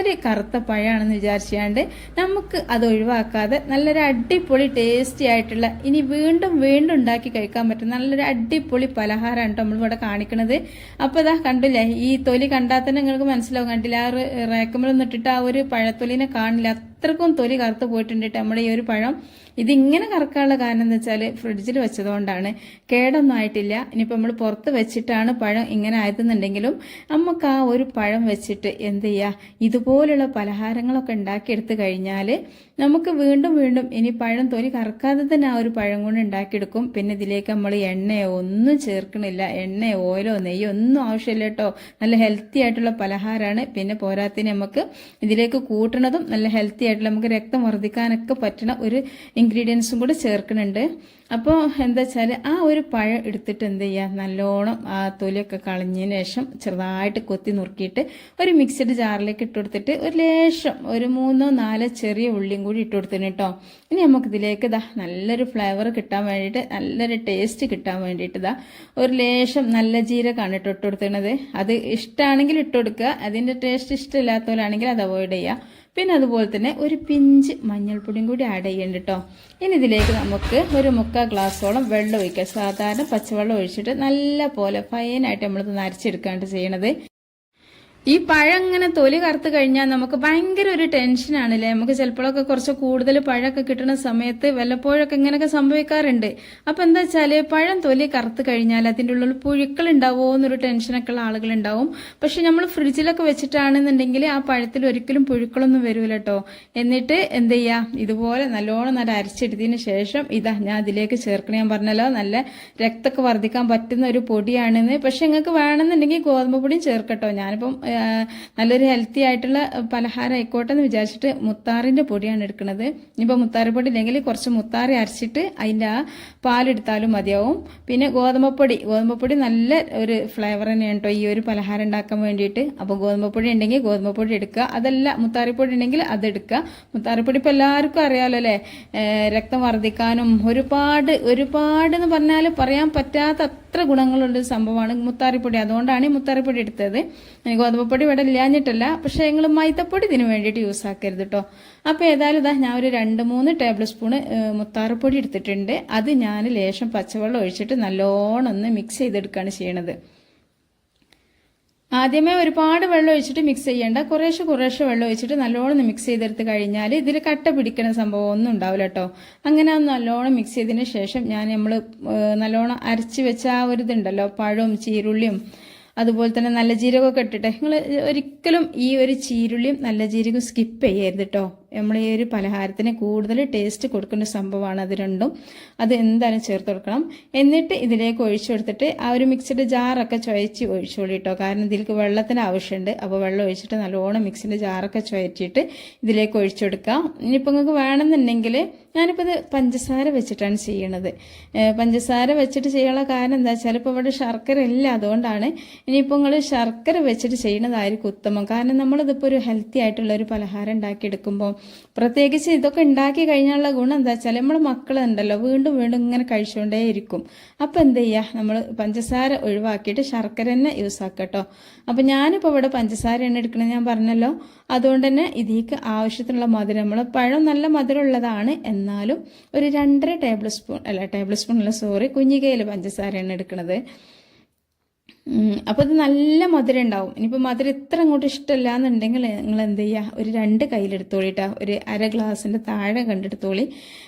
ഒരു കറുത്ത പഴമാണെന്ന് വിചാരിച്ചാണ്ട് നമുക്ക് അത് ഒഴിവാക്കാതെ നല്ലൊരു അടിപൊളി ടേസ്റ്റി ആയിട്ടുള്ള ഇനി വീണ്ടും വീണ്ടും ഉണ്ടാക്കി കഴിക്കാൻ പറ്റും നല്ലൊരു അടിപൊളി പലഹാരമാണ് കേട്ടോ നമ്മളിവിടെ കാണിക്കുന്നത്. അപ്പോൾ ഇതാ കണ്ടില്ലേ, ഈ തൊലി കണ്ടാൽ തന്നെ നിങ്ങൾക്ക് മനസ്സിലാവും. കണ്ടില്ല, ആ റേക്കമ്പലൊന്നും ഇട്ടിട്ട് ആ ഒരു പഴത്തൊലിനെ കാണില്ല, അത്രക്കും തൊലി കറുത്ത് പോയിട്ടുണ്ട് നമ്മുടെ ഈ ഒരു പഴം. ഇതിങ്ങനെ കറക്കാനുള്ള കാരണം എന്താ വെച്ചാൽ ഫ്രിഡ്ജിൽ വെച്ചതുകൊണ്ടാണ്, കേടൊന്നും ആയിട്ടില്ല. ഇനിയിപ്പോൾ നമ്മൾ പുറത്ത് വെച്ചിട്ടാണ് പഴം ഇങ്ങനെ ആയതെന്നുണ്ടെങ്കിലും നമുക്ക് ആ ഒരു പഴം വെച്ചിട്ട് എന്ത് ചെയ്യുക, ഇതുപോലുള്ള പലഹാരങ്ങളൊക്കെ ഉണ്ടാക്കിയെടുത്ത് കഴിഞ്ഞാൽ നമുക്ക് വീണ്ടും വീണ്ടും ഇനി പഴം തൊലി കറക്കാതെ തന്നെ ആ ഒരു പഴം കൊണ്ട് ഉണ്ടാക്കിയെടുക്കും. പിന്നെ ഇതിലേക്ക് നമ്മൾ എണ്ണയോ ഒന്നും ചേർക്കണില്ല, എണ്ണയോ ഓയിലോ നെയ്യോ ഒന്നും ആവശ്യമില്ല കേട്ടോ. നല്ല ഹെൽത്തി ആയിട്ടുള്ള പലഹാരമാണ്. പിന്നെ പോരാത്തിന് നമുക്ക് ഇതിലേക്ക് കൂട്ടണതും നല്ല ഹെൽത്തി ആയിട്ടുള്ള നമുക്ക് രക്തം വർദ്ധിക്കാനൊക്കെ പറ്റുന്ന ഒരു ഇൻഗ്രീഡിയൻസും കൂടെ ചേർക്കുന്നുണ്ട്. അപ്പോൾ എന്താ വെച്ചാൽ ആ ഒരു പഴം എടുത്തിട്ട് എന്ത് ചെയ്യുക, നല്ലോണം ആ തൊലിയൊക്കെ കളഞ്ഞതിന് ശേഷം ചെറുതായിട്ട് കൊത്തി നുറുക്കിയിട്ട് ഒരു മിക്സഡ് ജാറിലേക്ക് ഇട്ട് കൊടുത്തിട്ട് ഒരു ലേശം ഒരു 3-4 ചെറിയ ഉള്ളിയും കൂടി ഇട്ട് കൊടുത്തിന് കേട്ടോ. ഇനി നമുക്കിതിലേക്ക് ഇതാ നല്ലൊരു ഫ്ലേവർ കിട്ടാൻ വേണ്ടിയിട്ട്, നല്ലൊരു ടേസ്റ്റ് കിട്ടാൻ വേണ്ടിയിട്ട് ഇതാ ഒരു ലേശം നല്ല ജീരകമാണ് ഇട്ട് കൊടുക്കുന്നത്. അത് ഇഷ്ടമാണെങ്കിൽ ഇട്ട് കൊടുക്കുക, അതിൻ്റെ ടേസ്റ്റ് ഇഷ്ടമില്ലാത്തവരാണെങ്കിൽ അത് അവോയ്ഡ് ചെയ്യുക. പിന്നെ അതുപോലെ തന്നെ ഒരു പിഞ്ച് മഞ്ഞൾപ്പൊടിയും കൂടി ആഡ് ചെയ്യേണ്ട കേട്ടോ. ഇനി ഇതിലേക്ക് നമുക്ക് ഒരു 3/4 ഗ്ലാസോളം വെള്ളം ഒഴിക്കുക. സാധാരണ പച്ചവെള്ളം ഒഴിച്ചിട്ട് നല്ല പോലെ ഫൈനായിട്ട് നമ്മളിത് നരച്ചെടുക്കാണ്ട് ചെയ്യണത്. ഈ പഴം ഇങ്ങനെ തൊലി കറുത്ത് കഴിഞ്ഞാൽ നമുക്ക് ഭയങ്കര ഒരു ടെൻഷനാണല്ലേ. നമുക്ക് ചിലപ്പോഴൊക്കെ കുറച്ച് കൂടുതൽ പഴമൊക്കെ കിട്ടുന്ന സമയത്ത് വല്ലപ്പോഴൊക്കെ ഇങ്ങനെയൊക്കെ സംഭവിക്കാറുണ്ട്. അപ്പം എന്താ വെച്ചാൽ പഴം തൊലി കറുത്ത് കഴിഞ്ഞാൽ അതിൻ്റെ ഉള്ളിൽ പുഴുക്കൾ ഉണ്ടാവുമോ എന്നൊരു ടെൻഷനൊക്കെ ഉള്ള ആളുകളുണ്ടാവും. പക്ഷെ നമ്മൾ ഫ്രിഡ്ജിലൊക്കെ വെച്ചിട്ടാണെന്നുണ്ടെങ്കിൽ ആ പഴത്തിൽ ഒരിക്കലും പുഴുക്കളൊന്നും വരില്ല കേട്ടോ. എന്നിട്ട് എന്ത് ചെയ്യുക, ഇതുപോലെ നല്ലോണം നല്ല അരച്ചെടുത്തതിന് ശേഷം ഇതാ ഞാൻ അതിലേക്ക് ചേർക്കണം. ഞാൻ പറഞ്ഞല്ലോ നല്ല രക്തമൊക്കെ വർദ്ധിക്കാൻ പറ്റുന്ന ഒരു പൊടിയാണെന്ന്. പക്ഷെ നിങ്ങൾക്ക് വേണമെന്നുണ്ടെങ്കിൽ ഗോതമ്പ് പൊടിയും ചേർക്കട്ടോ. ഞാനിപ്പം നല്ലൊരു ഹെൽത്തി ആയിട്ടുള്ള പലഹാരം ആയിക്കോട്ടെ എന്ന് വിചാരിച്ചിട്ട് മുത്താറിൻ്റെ പൊടിയാണ് എടുക്കുന്നത്. ഇനിയിപ്പോൾ മുത്താറി പൊടി ഇല്ലെങ്കിൽ കുറച്ച് മുത്താറി അരച്ചിട്ട് അതിൻ്റെ ആ പാലെടുത്താലും മതിയാവും. പിന്നെ ഗോതമ്പപ്പൊടി നല്ല ഒരു ഫ്ലേവർ തന്നെയാണ് കേട്ടോ ഈ ഒരു പലഹാരം ഉണ്ടാക്കാൻ വേണ്ടിയിട്ട്. അപ്പോൾ ഗോതമ്പപ്പൊടി ഉണ്ടെങ്കിൽ ഗോതമ്പപ്പൊടി എടുക്കുക, അതല്ല മുത്താറിപ്പൊടി ഉണ്ടെങ്കിൽ അതെടുക്കുക. മുത്താറിപ്പൊടി ഇപ്പോൾ എല്ലാവർക്കും അറിയാമല്ലോ അല്ലേ, രക്തം വർദ്ധിക്കാനും ഒരുപാട് എന്ന് പറഞ്ഞാൽ പറയാൻ പറ്റാത്ത അത്ര ഗുണങ്ങളുള്ള സംഭവമാണ് മുത്താറിപ്പൊടി. അതുകൊണ്ടാണ് ഈ മുത്താറിപ്പൊടി എടുത്തത്. ഗോതമ്പപ്പൊടി ഇവിടെ ഇല്ലാഞ്ഞിട്ടല്ല, പക്ഷേ നിങ്ങൾ മൈദപ്പൊടി ഇതിന് വേണ്ടിയിട്ട് യൂസ് ആക്കരുത് കേട്ടോ. അപ്പോൾ ഏതായാലും ഇതാ ഞാൻ ഒരു 2-3 ടേബിൾ സ്പൂണ് മുത്താറിപ്പൊടി എടുത്തിട്ടുണ്ട്. അത് ഞാൻ ലേശം പച്ചവെള്ളം ഒഴിച്ചിട്ട് നല്ലോണം ഒന്ന് മിക്സ് ചെയ്തെടുക്കുകയാണ് ചെയ്യണത്. ആദ്യമേ ഒരുപാട് വെള്ളം ഒഴിച്ചിട്ട് മിക്സ് ചെയ്യേണ്ട, കുറേശ്ശെ വെള്ളം ഒഴിച്ചിട്ട് നല്ലോണം മിക്സ് ചെയ്തെടുത്ത് കഴിഞ്ഞാൽ ഇതിൽ കട്ട പിടിക്കുന്ന സംഭവം ഒന്നും ഉണ്ടാവില്ല കേട്ടോ. അങ്ങനെ നല്ലോണം മിക്സ് ചെയ്തതിന് ശേഷം നമ്മൾ നല്ലോണം അരച്ച് വെച്ച ആ ഒരു ഇതുണ്ടല്ലോ, പഴവും ചീരുള്ളിയും അതുപോലെ തന്നെ നല്ല ജീരകമൊക്കെ ഇട്ടിട്ട് നിങ്ങൾ ഒരിക്കലും ഈ ഒരു ചീരുള്ളിയും നല്ല ജീരകവും സ്കിപ്പ് ചെയ്യരുത് കേട്ടോ. നമ്മൾ ഈ ഒരു പലഹാരത്തിന് കൂടുതൽ ടേസ്റ്റ് കൊടുക്കുന്ന സംഭവമാണ് അത് രണ്ടും. അത് എന്തായാലും ചേർത്ത് കൊടുക്കണം. എന്നിട്ട് ഇതിലേക്ക് ഒഴിച്ചു കൊടുത്തിട്ട് ആ ഒരു മിക്സിയുടെ ജാറൊക്കെ ചുവച്ച് ഒഴിച്ചോളൂ കേട്ടോ. കാരണം ഇതിലേക്ക് വെള്ളത്തിന് ആവശ്യമുണ്ട്. അപ്പോൾ വെള്ളം ഒഴിച്ചിട്ട് നല്ലോണം മിക്സിൻ്റെ ജാറൊക്കെ ചുവച്ചിട്ട് ഇതിലേക്ക് ഒഴിച്ചു കൊടുക്കാം. ഇനിയിപ്പോൾ നിങ്ങൾക്ക് വേണമെന്നുണ്ടെങ്കിൽ ഞാനിപ്പോൾ ഇത് പഞ്ചസാര വെച്ചിട്ടാണ് ചെയ്യണത്. പഞ്ചസാര വെച്ചിട്ട് ചെയ്യാനുള്ള കാരണം എന്താ വെച്ചാൽ ഇപ്പോൾ ഇവിടെ ശർക്കര ഇല്ല, അതുകൊണ്ടാണ്. ഇനിയിപ്പോൾ നിങ്ങൾ ശർക്കര വെച്ചിട്ട് ചെയ്യുന്നതായിരിക്കും ഉത്തമം. കാരണം നമ്മളിതിപ്പോൾ ഒരു ഹെൽത്തി ആയിട്ടുള്ള ഒരു പലഹാരം ഉണ്ടാക്കിയെടുക്കുമ്പോൾ, പ്രത്യേകിച്ച് ഇതൊക്കെ ഉണ്ടാക്കി കഴിഞ്ഞാലുള്ള ഗുണം എന്താ വെച്ചാൽ നമ്മൾ മക്കളുണ്ടല്ലോ വീണ്ടും ഇങ്ങനെ കഴിച്ചുകൊണ്ടേയിരിക്കും. അപ്പം എന്ത് ചെയ്യുക, നമ്മൾ പഞ്ചസാര ഒഴിവാക്കിയിട്ട് ശർക്കര തന്നെ യൂസ് ആക്കുക കേട്ടോ. അപ്പം ഞാനിപ്പോൾ ഇവിടെ പഞ്ചസാരയാണ് എടുക്കണത്, ഞാൻ പറഞ്ഞല്ലോ. അതുകൊണ്ട് തന്നെ ഇതിലേക്ക് ആവശ്യത്തിനുള്ള മധുരം, നമ്മൾ പഴം നല്ല മധുരമുള്ളതാണ്, എന്നാലും ഒരു 2.5 ടേബിൾ സ്പൂൺ കുഞ്ഞികയിൽ പഞ്ചസാരയാണ് എടുക്കുന്നത്. അപ്പോൾ ഇത് നല്ല മധുരം ഉണ്ടാവും. ഇനിയിപ്പോൾ മധുരം ഇത്ര അങ്ങോട്ട് ഇഷ്ടമല്ല എന്നുണ്ടെങ്കിൽ നിങ്ങൾ എന്ത് ചെയ്യുക, ഒരു 2 കയ്യിലെടുത്തോളിട്ടാ, ഒരു 1/2 ഗ്ലാസിൻ്റെ താഴെ കണ്ടെടുത്തോളി.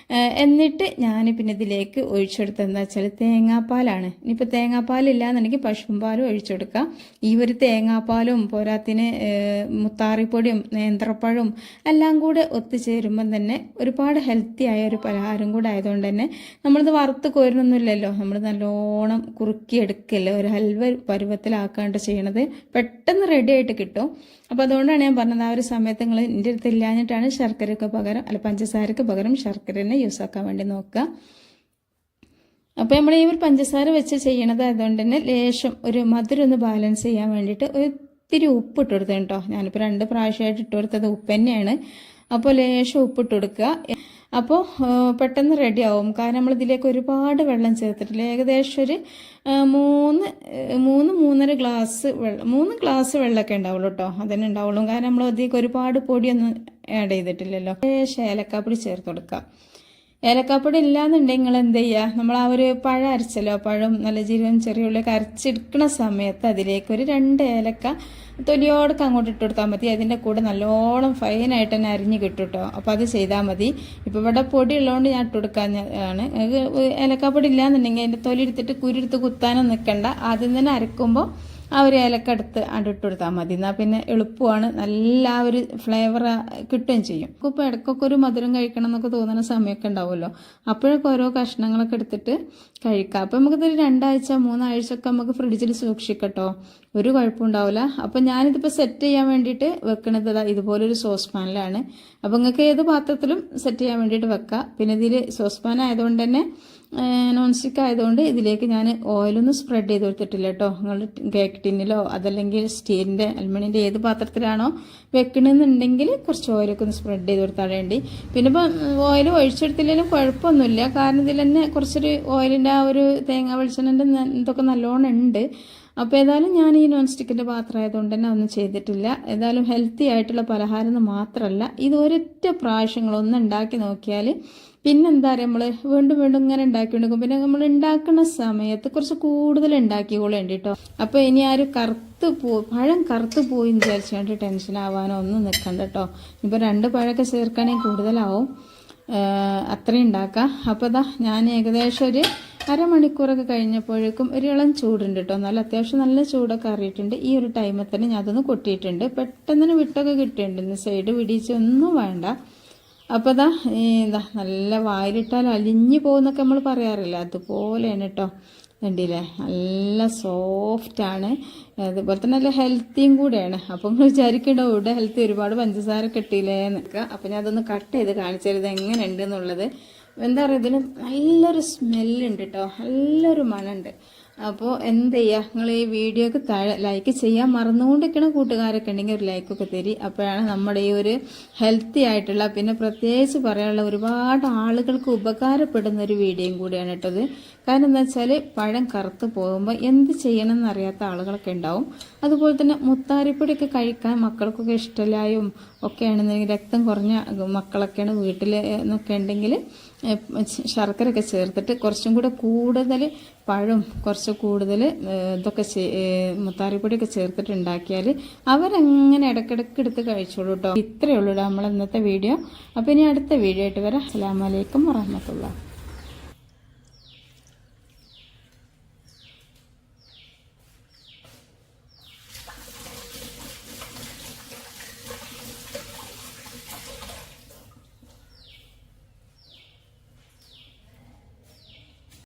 എന്നിട്ട് ഞാൻ പിന്നെ ഇതിലേക്ക് ഒഴിച്ചെടുത്തത് എന്താ വെച്ചാൽ തേങ്ങാപ്പാലാണ്. ഇനിയിപ്പോൾ തേങ്ങാപ്പാലില്ല എന്നുണ്ടെങ്കിൽ പശുവും പാലും ഒഴിച്ചെടുക്കാം. ഈ ഒരു തേങ്ങാപ്പാലും പോരാത്തിന് മുത്താറിപ്പൊടിയും നേന്ത്രപ്പഴവും എല്ലാം കൂടെ ഒത്തുചേരുമ്പം തന്നെ ഒരുപാട് ഹെൽത്തി ആയ ഒരു പലഹാരം കൂടെ ആയതുകൊണ്ട് തന്നെ നമ്മളിത് വറുത്ത് കോരുന്നൊന്നുമില്ലല്ലോ, നമ്മൾ നല്ലോണം കുറുക്കിയെടുക്കല്ലോ, ഒരു ഹൽവ പരുവത്തിലാക്കാണ്ട് ചെയ്യണത്. പെട്ടെന്ന് റെഡി ആയിട്ട് കിട്ടും. അപ്പോൾ അതുകൊണ്ടാണ് ഞാൻ പറഞ്ഞത് ആ ഒരു സമയത്ത് നിങ്ങൾ എൻ്റെ അടുത്ത് ഇല്ലാഞ്ഞിട്ടാണ് പഞ്ചസാരക്ക് പകരം ശർക്കര തന്നെ യൂസ് ആക്കാൻ വേണ്ടി നോക്കുക. അപ്പോൾ നമ്മൾ ഈ ഒരു പഞ്ചസാര വെച്ച് ചെയ്യണത് അതുകൊണ്ട് തന്നെ ലേശം ഒരു മധുരം ഒന്ന് ബാലൻസ് ചെയ്യാൻ വേണ്ടിയിട്ട് ഒരു ഇത്തിരി ഉപ്പ് ഇട്ട് കൊടുത്തത് കേട്ടോ. ഞാനിപ്പോൾ 2 പ്രാവശ്യമായിട്ട് ഇട്ട് കൊടുത്തത് ഉപ്പ് തന്നെയാണ്. അപ്പോൾ ലേശം ഉപ്പിട്ട് കൊടുക്കുക. അപ്പോൾ പെട്ടെന്ന് റെഡി ആവും. കാരണം നമ്മൾ ഇതിലേക്ക് ഒരുപാട് വെള്ളം ചേർത്തിട്ടില്ല. ഏകദേശം ഒരു 3-3.5 ഗ്ലാസ് വെള്ളം, 3 ഗ്ലാസ് വെള്ളമൊക്കെ ഉണ്ടാവുള്ളൂ കേട്ടോ. അതന്നെ ഉണ്ടാവുള്ളൂ. കാരണം നമ്മൾ അതിലേക്ക് ഒരുപാട് പൊടിയൊന്നും ആഡ് ചെയ്തിട്ടില്ലല്ലോ. ലേശം ഏലക്കാപ്പൊടി ചേർത്ത് കൊടുക്കുക. ഏലക്കാപ്പൊടി ഇല്ലാന്നുണ്ടെങ്കിൽ നിങ്ങൾ എന്ത് ചെയ്യുക, നമ്മൾ ആ ഒരു പഴം അരച്ചല്ലോ, പഴം നല്ല ജീരകം ചെറിയ ഉള്ളിയൊക്കെ അരച്ചെടുക്കുന്ന സമയത്ത് അതിലേക്ക് ഒരു 2 ഏലക്ക തൊലിയോടൊക്കെ അങ്ങോട്ട് ഇട്ട് കൊടുത്താൽ മതി. അതിൻ്റെ കൂടെ നല്ലോണം ഫൈനായിട്ട് തന്നെ അരിഞ്ഞ് കിട്ടും കേട്ടോ. അപ്പോൾ അത് ചെയ്താൽ മതി. ഇപ്പോൾ ഇവിടെ പൊടി ഉള്ളതുകൊണ്ട് ഞാൻ ഇട്ട് കൊടുക്കാനാണ്. ഏലക്കാപ്പൊടി ഇല്ലാന്നുണ്ടെങ്കിൽ അതിൻ്റെ തൊലി എടുത്തിട്ട് കുരുടുത്ത് കുത്താനും നിൽക്കണ്ട. ആദ്യം തന്നെ അരക്കുമ്പോൾ ആ ഒരു ഏലക്ക എടുത്ത് ഇട്ട് കൊടുത്താൽ മതി. എന്നാൽ പിന്നെ എളുപ്പമാണ്, നല്ല ആ ഒരു ഫ്ലേവർ കിട്ടുകയും ചെയ്യും. ഇപ്പോൾ ഇടയ്ക്കൊക്കെ ഒരു മധുരം കഴിക്കണം എന്നൊക്കെ തോന്നുന്ന സമയമൊക്കെ ഉണ്ടാവുമല്ലോ. അപ്പോഴൊക്കെ ഓരോ കഷ്ണങ്ങളൊക്കെ എടുത്തിട്ട് കഴിക്കാം. അപ്പോൾ നമുക്കിതൊരു 2 ആഴ്ച 3 ആഴ്ച ഒക്കെ നമുക്ക് ഫ്രിഡ്ജിൽ സൂക്ഷിക്കട്ടോ, ഒരു കുഴപ്പമുണ്ടാവില്ല. അപ്പോൾ ഞാനിതിപ്പോൾ സെറ്റ് ചെയ്യാൻ വേണ്ടിയിട്ട് വെക്കണത് ഇതുപോലൊരു സോസ് പാനിലാണ്. അപ്പോൾ നിങ്ങൾക്ക് ഏത് പാത്രത്തിലും സെറ്റ് ചെയ്യാൻ വേണ്ടിയിട്ട് വെക്കാം. പിന്നെ ഇതിൽ സോസ് പാൻ ആയതുകൊണ്ട് തന്നെ നോൺ സ്റ്റിക്ക് ആയതുകൊണ്ട് ഇതിലേക്ക് ഞാൻ ഓയിലൊന്നും സ്പ്രെഡ് ചെയ്ത് കൊടുത്തിട്ടില്ല കേട്ടോ. നിങ്ങൾ കേക്ക് ടിന്നിലോ അതല്ലെങ്കിൽ സ്റ്റീലിൻ്റെ അലുമിനിയൻ്റെ ഏത് പാത്രത്തിലാണോ വെക്കണമെന്നുണ്ടെങ്കിൽ കുറച്ച് ഓയിലൊക്കെ ഒന്ന് സ്പ്രെഡ് ചെയ്ത് കൊടുത്താൽ വേണ്ടി. പിന്നെ ഇപ്പം ഓയിൽ ഒഴിച്ചെടുത്തില്ലെങ്കിലും കുഴപ്പമൊന്നുമില്ല. കാരണം ഇതിൽ തന്നെ കുറച്ചൊരു ഓയിലിൻ്റെ ആ ഒരു തേങ്ങ വെളിച്ചെണ്ണൻ്റെ ഇതൊക്കെ നല്ലോണം ഉണ്ട്. അപ്പോൾ ഏതായാലും ഞാൻ ഈ നോൺ സ്റ്റിക്കിൻ്റെ പാത്രം ആയതുകൊണ്ട് തന്നെ ഒന്നും ചെയ്തിട്ടില്ല. ഏതായാലും ഹെൽത്തി ആയിട്ടുള്ള പലഹാരം എന്ന് മാത്രമല്ല, ഇത് ഒരൊറ്റ പ്രാവശ്യങ്ങളൊന്നും ഉണ്ടാക്കി നോക്കിയാൽ പിന്നെന്താ പറയുക, നമ്മൾ വീണ്ടും വീണ്ടും ഇങ്ങനെ ഉണ്ടാക്കി കൊടുക്കും. പിന്നെ നമ്മൾ ഉണ്ടാക്കുന്ന സമയത്ത് കുറച്ച് കൂടുതൽ ഉണ്ടാക്കിക്കോളേണ്ടി കേട്ടോ. അപ്പോൾ ഇനി ആരും പഴം കറുത്ത് പോയി എന്ന് വിചാരിച്ചുകൊണ്ട് ടെൻഷൻ ആവാനോ ഒന്നും നിൽക്കണ്ട കേട്ടോ. ഇപ്പോൾ 2 പഴമൊക്കെ ചേർക്കുകയാണെങ്കിൽ കൂടുതലാവും, അത്രയും ഉണ്ടാക്കാം. അപ്പോൾ ഞാൻ ഏകദേശം ഒരു അരമണിക്കൂറൊക്കെ കഴിഞ്ഞപ്പോഴേക്കും ഒരു ഇളം ചൂടുണ്ട് കേട്ടോ. നല്ല അത്യാവശ്യം നല്ല ചൂടൊക്കെ അറിയിട്ടുണ്ട്. ഈ ഒരു ടൈമിൽ തന്നെ ഞാൻ അതൊന്ന് കൊട്ടിയിട്ടുണ്ട്. പെട്ടെന്ന് വിട്ടൊക്കെ കിട്ടിയിട്ടുണ്ട്. സൈഡ് പിടിച്ചൊന്നും വേണ്ട. അപ്പോൾ നല്ല വായിലിട്ടാൽ അലിഞ്ഞു പോകുന്നൊക്കെ നമ്മൾ പറയാറില്ല, അതുപോലെയാണ് കേട്ടോ. കണ്ടില്ലേ, നല്ല സോഫ്റ്റാണ്. അതുപോലെ തന്നെ നല്ല ഹെൽത്തിയും കൂടെയാണ്. അപ്പം നമ്മൾ വിചാരിക്കേണ്ട ഇവിടെ ഹെൽത്തി ഒരുപാട് പഞ്ചസാര കിട്ടിയില്ലേ എന്നൊക്കെ. അപ്പം ഞാൻ അതൊന്ന് കട്ട് ചെയ്ത് കാണിച്ചു തരുന്നത് എങ്ങനെയുണ്ട് എന്നുള്ളത്. എന്താ പറയുക, ഇതിന് നല്ലൊരു സ്മെല്ലുണ്ട് കേട്ടോ, നല്ലൊരു മണമുണ്ട്. അപ്പോൾ എന്ത് ചെയ്യുക, നിങ്ങൾ ഈ വീഡിയോക്ക് താഴെ ലൈക്ക് ചെയ്യാൻ മറന്നുകൊണ്ടിരിക്കണ കൂട്ടുകാരൊക്കെ ഉണ്ടെങ്കിൽ ഒരു ലൈക്കൊക്കെ തരി. അപ്പോഴാണ് നമ്മുടെ ഈ ഒരു ഹെൽത്തി ആയിട്ടുള്ള, പിന്നെ പ്രത്യേകിച്ച് പറയാനുള്ള ഒരുപാട് ആളുകൾക്ക് ഉപകാരപ്പെടുന്ന ഒരു വീഡിയോയും കൂടിയാണ് കേട്ടത്. കാരണം എന്താ വെച്ചാൽ പഴം കറുത്ത് പോകുമ്പോൾ എന്ത് ചെയ്യണം എന്നറിയാത്ത ആളുകളൊക്കെ ഉണ്ടാവും. അതുപോലെ തന്നെ മുത്താരിപ്പൊടിയൊക്കെ കഴിക്കാൻ മക്കൾക്കൊക്കെ ഇഷ്ടമില്ലായും ഒക്കെ ആണെന്നുണ്ടെങ്കിൽ, രക്തം കുറഞ്ഞ മക്കളൊക്കെയാണ് വീട്ടിൽ എന്നൊക്കെ ഉണ്ടെങ്കിൽ ശർക്കരയൊക്കെ ചേർത്തിട്ട് കുറച്ചും കൂടെ കൂടുതൽ പഴം കുറച്ച് കൂടുതൽ ഇതൊക്കെ മുത്താറിപ്പൊടിയൊക്കെ ചേർത്തിട്ട് ഉണ്ടാക്കിയാൽ അവരങ്ങനെ ഇടയ്ക്കിടയ്ക്ക് എടുത്ത് കഴിച്ചോളൂ കേട്ടോ. ഇത്രയേ ഉള്ളൂ നമ്മൾ ഇന്നത്തെ വീഡിയോ. അപ്പോൾ ഇനി അടുത്ത വീഡിയോ ആയിട്ട് വരാം. അസ്സലാമു അലൈക്കും വറഹ്മത്തുള്ളാഹി.